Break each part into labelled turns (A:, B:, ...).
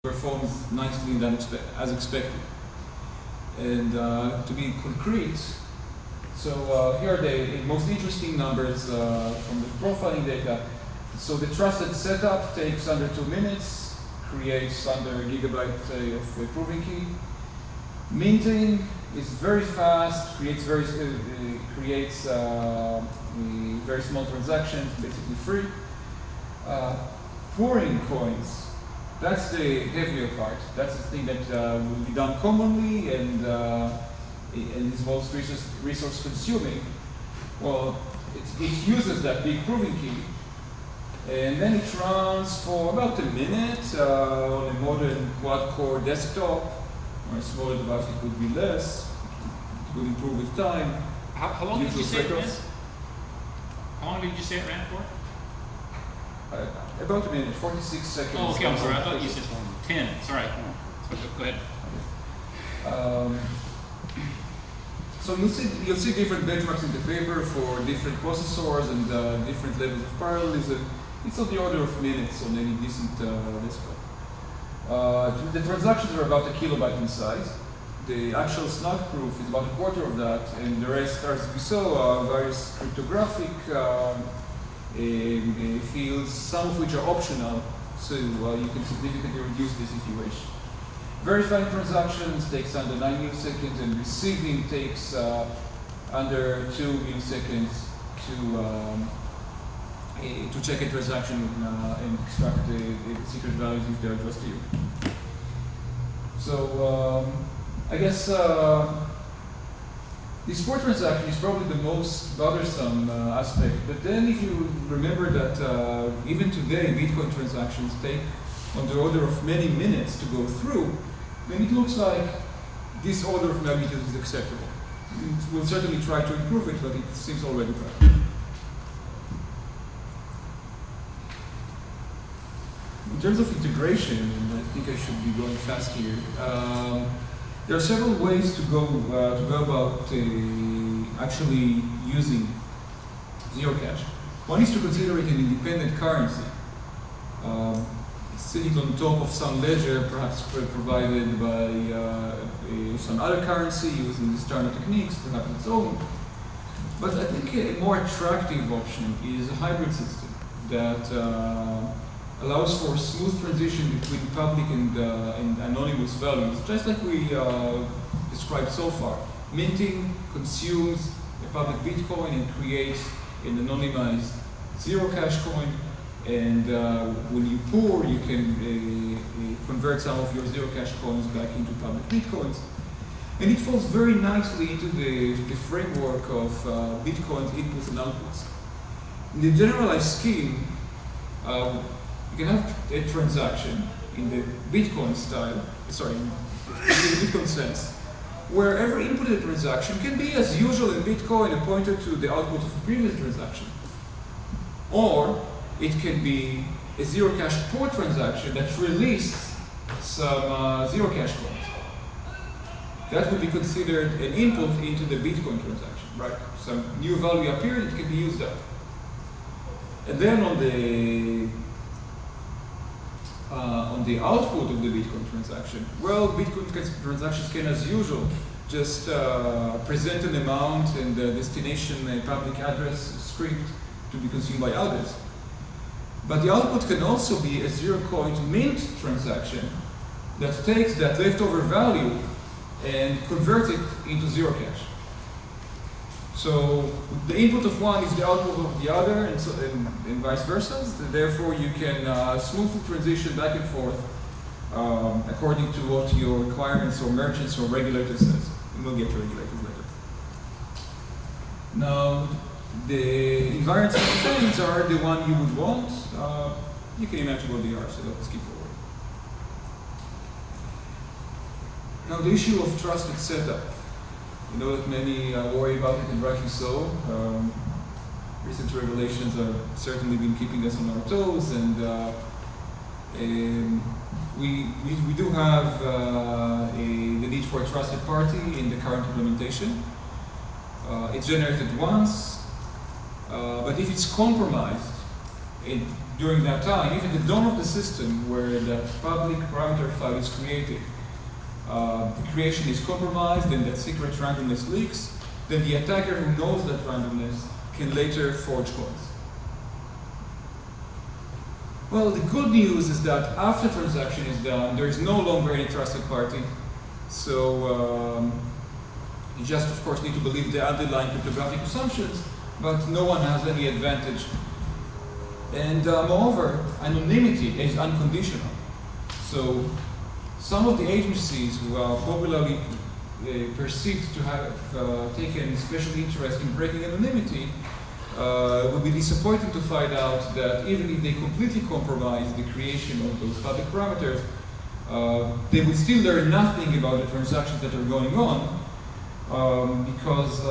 A: performs nicely than as expected. And to be concrete, so here are the most interesting numbers from the profiling data. So the trusted setup takes under 2 minutes, creates under a gigabyte of proving key. Minting is very fast, creates very small transactions, basically free. Pouring coins, that's the heavier part. That's the thing that will be done commonly and is most resource consuming. Well, it uses that big proving key, and then it runs for about a minute on a modern quad-core desktop. On a smaller device, it would be less. It would improve with time.
B: How long did you say it ran? How long did you say it ran for?
A: About a minute, 46 seconds.
B: Oh, okay, I'm sorry. I thought you said 10. Sorry. Go ahead.
A: So you'll see different benchmarks in the paper for different processors and different levels of parallelism. It's on the order of minutes on any decent desktop. The transactions are about 1 kilobyte in size. The actual snug proof is about a quarter of that, and the rest, as we saw, various cryptographic fields, some of which are optional, so you can significantly reduce this if you wish. Verifying transactions takes under 9 milliseconds, and receiving takes under 2 milliseconds to check a transaction and extract the secret values if they are addressed to you. So I guess the support transaction is probably the most bothersome aspect. But then if you remember that even today Bitcoin transactions take on the order of many minutes to go through, then it looks like this order of magnitude is acceptable. We'll certainly try to improve it, but it seems already right. In terms of integration, and I think I should be going fast here, there are several ways to go about actually using ZeroCash. One is to consider it an independent currency, sitting on top of some ledger, perhaps provided by some other currency using external techniques, perhaps its own. But I think a more attractive option is a hybrid system that allows for smooth transition between public and anonymous values, just like we described so far. Minting consumes a public Bitcoin and creates an anonymized ZeroCash coin, and when you pour, you can convert some of your ZeroCash coins back into public Bitcoins. And it falls very nicely into the framework of Bitcoin's inputs and outputs. In the generalized scheme, you can have a transaction in the Bitcoin style, in the Bitcoin sense, where every inputted transaction can be, as usual in Bitcoin, a pointer to the output of a previous transaction. Or it can be a ZeroCash pour transaction that released some ZeroCash coins. That would be considered an input into the Bitcoin transaction, right? Some new value appeared, it can be used up. And then on the output of the Bitcoin transaction, well, Bitcoin transactions can, as usual, just present an amount and the destination public address script to be consumed by others. But the output can also be a zero-coin mint transaction that takes that leftover value and converts it into ZeroCash. So the input of one is the output of the other, and vice versa. Therefore, you can smoothly transition back and forth according to what your requirements or merchants or regulators says. And we'll get to regulators later. Now, the environments and things are the one you would want. You can imagine what they are, so let's keep forward. Now, the issue of trusted setup. You know that many worry about it, and rightly so. Recent revelations have certainly been keeping us on our toes, and we do have the need for a trusted party in the current implementation. It's generated once, but if it's compromised, during that time, even the dawn of the system where the public parameter file is created, the creation is compromised and that secret randomness leaks, then the attacker who knows that randomness can later forge coins. Well, the good news is that after transaction is done, there is no longer any trusted party. So you just, of course, need to believe the underlying cryptographic assumptions, but no one has any advantage. And moreover, anonymity is unconditional. So some of the agencies who are popularly perceived to have taken special interest in breaking anonymity will be disappointed to find out that even if they completely compromise the creation of those public parameters, they will still learn nothing about the transactions that are going on because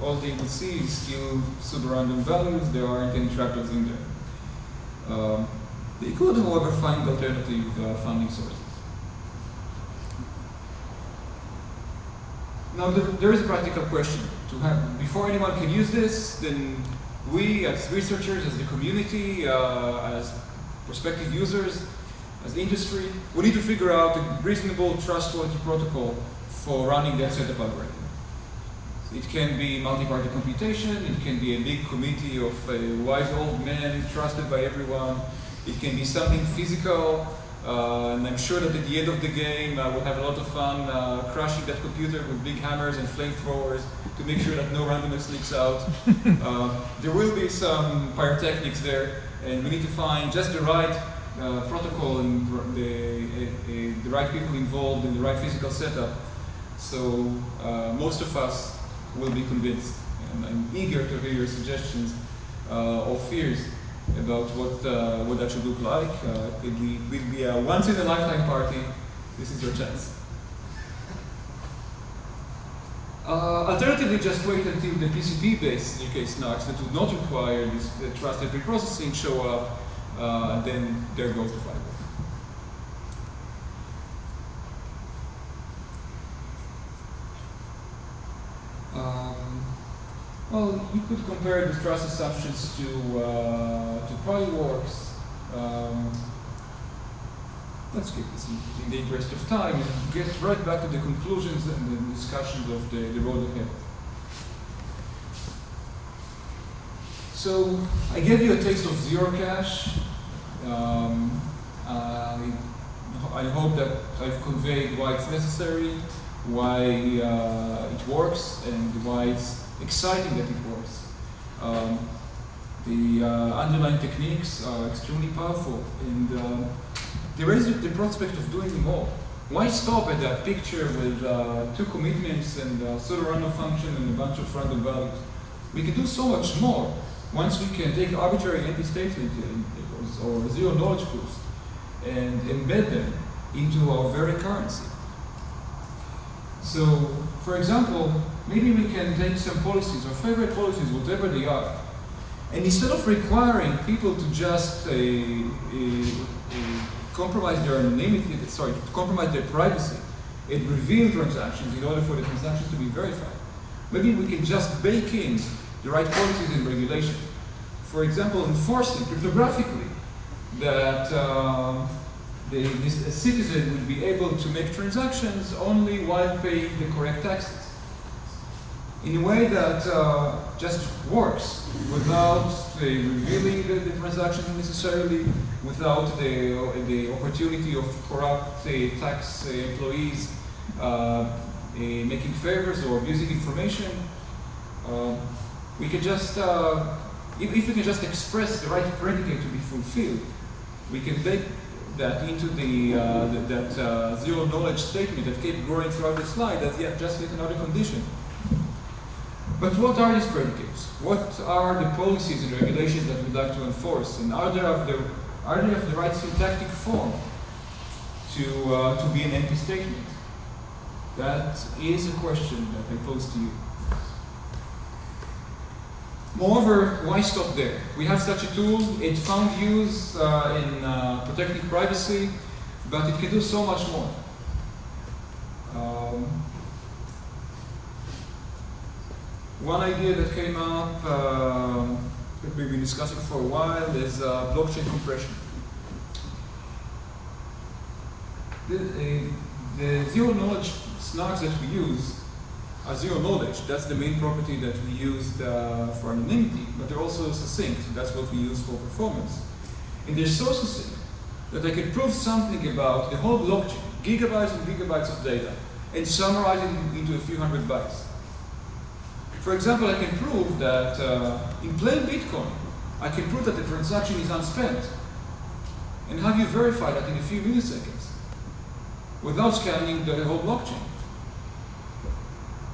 A: all they will see is still pseudorandom values. There aren't any trapdoors in there. They could, however, find alternative funding sources. Now, there is a practical question. Before anyone can use this, then we as researchers, as the community, as prospective users, as the industry, we need to figure out a reasonable, trustworthy protocol for running that setup algorithm. So it can be multi-party computation, it can be a big committee of wise old men trusted by everyone, it can be something physical, and I'm sure that at the end of the game we'll have a lot of fun crashing that computer with big hammers and flamethrowers to make sure that no randomness leaks out. There will be some pyrotechnics there, and we need to find just the right protocol and the right people involved in the right physical setup. So most of us will be convinced, and I'm eager to hear your suggestions or fears about what that should look like. It will be a once-in-a-lifetime party. This is your chance. Alternatively, just wait until the PCP-based ZeroCash snarks that would not require this trusted reprocessing show up, and then there goes the fight. Well, you could compare the trust assumptions to Polyworks. Let's skip this in the interest of time and get right back to the conclusions and the discussions of the road ahead. So I gave you a taste of ZeroCash. I hope that I've conveyed why it's necessary, why it works, and why it's exciting that it works. The underlying techniques are extremely powerful, and there is the prospect of doing more. Why stop at that picture with two commitments and a pseudo-random function and a bunch of random values? We can do so much more once we can take arbitrary empty statements or zero knowledge proofs and embed them into our very currency. So, for example, maybe we can take some policies, our favorite policies, whatever they are, and instead of requiring people to just compromise their anonymity, compromise their privacy, and reveal transactions in order for the transactions to be verified, maybe we can just bake in the right policies and regulations. For example, enforcing cryptographically that a citizen would be able to make transactions only while paying the correct taxes, in a way that just works without revealing the transactions necessarily, without the opportunity of corrupt tax employees making favors or abusing information. We can just, if we can just express the right predicate to be fulfilled, we can bake that into that zero knowledge statement that kept growing throughout the slide as just yet another condition. But what are these predicates? What are the policies and regulations that we'd like to enforce? And are they of the right syntactic form to be an empty statement? That is a question that I pose to you. Moreover, why stop there? We have such a tool. It found use in protecting privacy, but it can do so much more. One idea that came up that we've been discussing for a while is blockchain compression. The zero knowledge snarks that we use are zero knowledge. That's the main property that we used for anonymity, but they're also succinct. That's what we use for performance. And they're so succinct that I can prove something about the whole blockchain, gigabytes and gigabytes of data, and summarize it into a few hundred bytes. For example, I can prove that in plain Bitcoin, I can prove that the transaction is unspent, and have you verify that in a few milliseconds, without scanning the whole blockchain.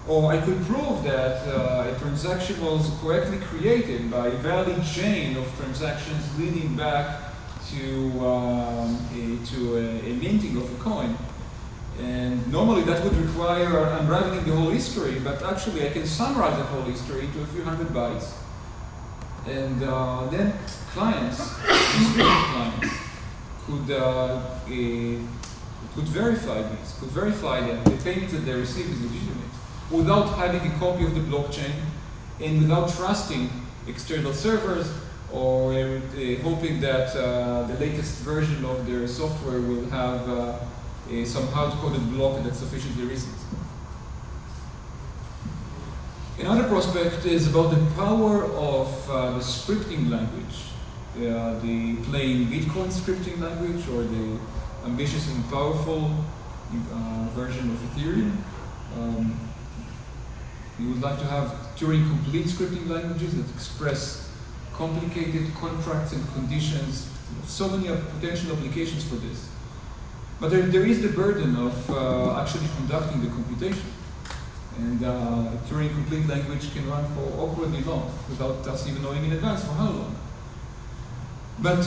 A: Or I could prove that a transaction was correctly created by a valid chain of transactions leading back to a minting of a coin. And normally that would require unraveling the whole history, but actually I can summarize the whole history into a few hundred bytes. And then clients, distributed clients, could verify this, could verify that the payment that they receive is legitimate, without having a copy of the blockchain and without trusting external servers or hoping that the latest version of their software will have some hard-coded block that's sufficiently recent. Another prospect is about the power of the scripting language, the plain Bitcoin scripting language, or the ambitious and powerful version of Ethereum. You would like to have Turing-complete scripting languages that express complicated contracts and conditions. So many potential applications for this. But there is the burden of actually conducting the computation. And Turing-complete language can run for awkwardly long, without us even knowing in advance for how long. But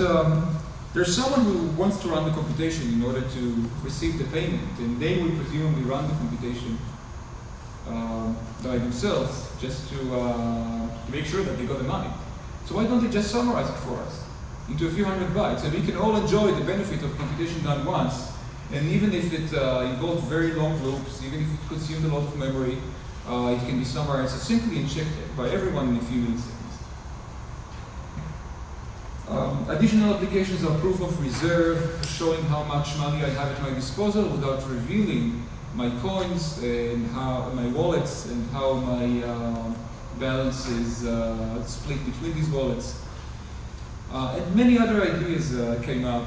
A: there's someone who wants to run the computation in order to receive the payment, and they will presumably run the computation by themselves, just to make sure that they got the money. So why don't they just summarize it for us into a few hundred bytes, and we can all enjoy the benefit of computation done once. And even if it involved very long loops, even if it consumed a lot of memory, it can be summarized succinctly and checked by everyone in a few milliseconds. Additional applications are proof of reserve, showing how much money I have at my disposal without revealing my coins and how my wallets and how my balance is split between these wallets. And many other ideas came up.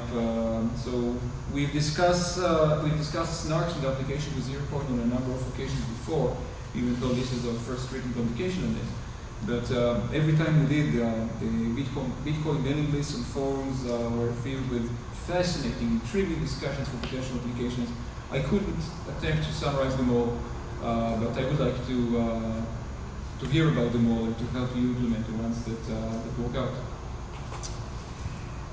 A: So we've discussed snarks in the application with ZeroCoin on a number of occasions before, even though this is our first written publication on it. But every time we did, the Bitcoin mailing lists and forums were filled with fascinating, intriguing discussions for potential applications. I couldn't attempt to summarize them all, but I would like to hear about them all and to help you implement the ones that work out.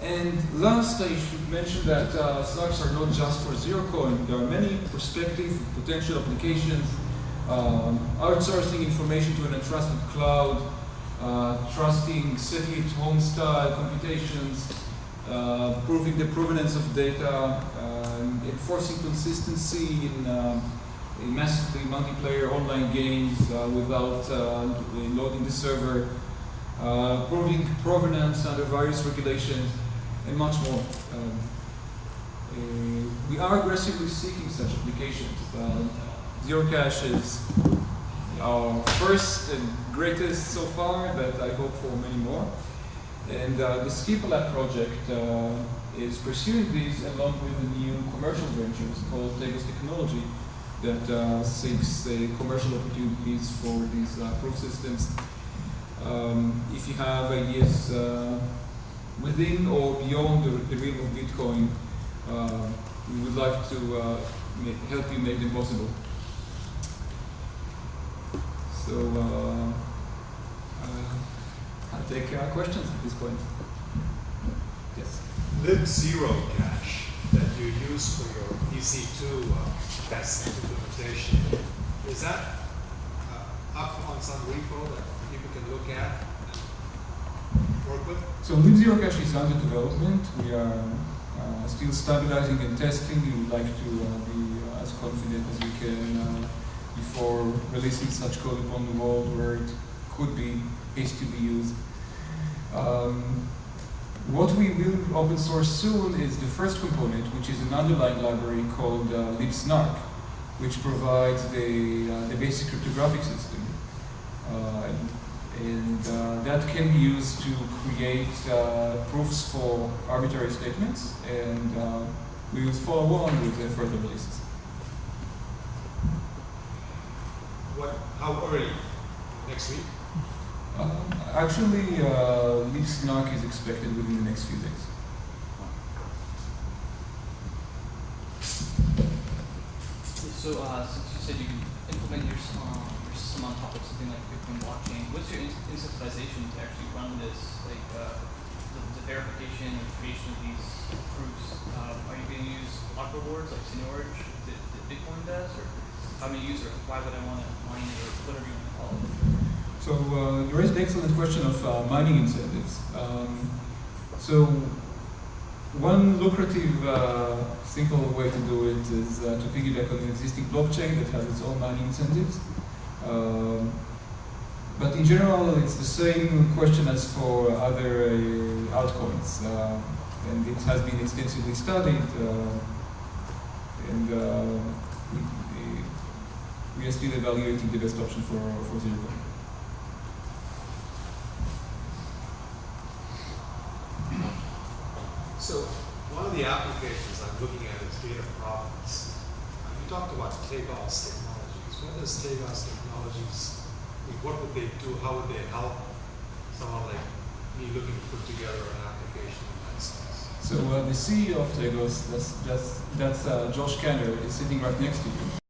A: And last, I should mention that snarks are not just for ZeroCoin. There are many prospective potential applications. Outsourcing information to an entrusted cloud, trusting city-at-home style computations, proving the provenance of data, enforcing consistency in massively multiplayer online games without loading the server, proving provenance under various regulations, and much more. We are aggressively seeking such applications. ZeroCash is our first and greatest so far, but I hope for many more. And the Skipalab project is pursuing these along with a new commercial venture called Legos Technology that seeks commercial opportunities for these proof systems. If you have ideas within or beyond the realm of Bitcoin, we would like to help you make them possible. So I'll take questions at this point. Yes.
C: ZeroCash that you use for your EC2 test implementation, is that up on some repo that people can look at and work with?
A: So ZeroCash is under development. We are still stabilizing and testing. We would like to be as confident as we can before releasing such code upon the world where it could be hastily used. What we will open source soon is the first component, which is an underlying library called libsnark, which provides the basic cryptographic system. That can be used to create proofs for arbitrary statements, and we will follow on with the further releases.
C: How early? Next week?
A: Actually, libsnark is expected within the next few days.
D: So, since you said you can implement your system on top of something like Bitcoin blockchain, what's your incentivization to actually run this, like the verification and creation of these proofs? Are you going to use block rewards like seniorage that Bitcoin does, or how many users? Why would I want to mine it, or whatever you want to call it?
A: So there is an excellent question of mining incentives. So one lucrative, simple way to do it is to piggyback on an existing blockchain that has its own mining incentives. But in general, it's the same question as for other altcoins, and it has been extensively studied. We are still evaluating the best option for ZeroCash.
C: So one of the applications I'm looking at is data provenance. You talked about Takeoff's technologies. What does Takeoff's technologies, what would they do? How would they help someone like me looking to put together an application in that sense?
A: So the CEO of Tegos, that's Josh Kanner, is sitting right next to you.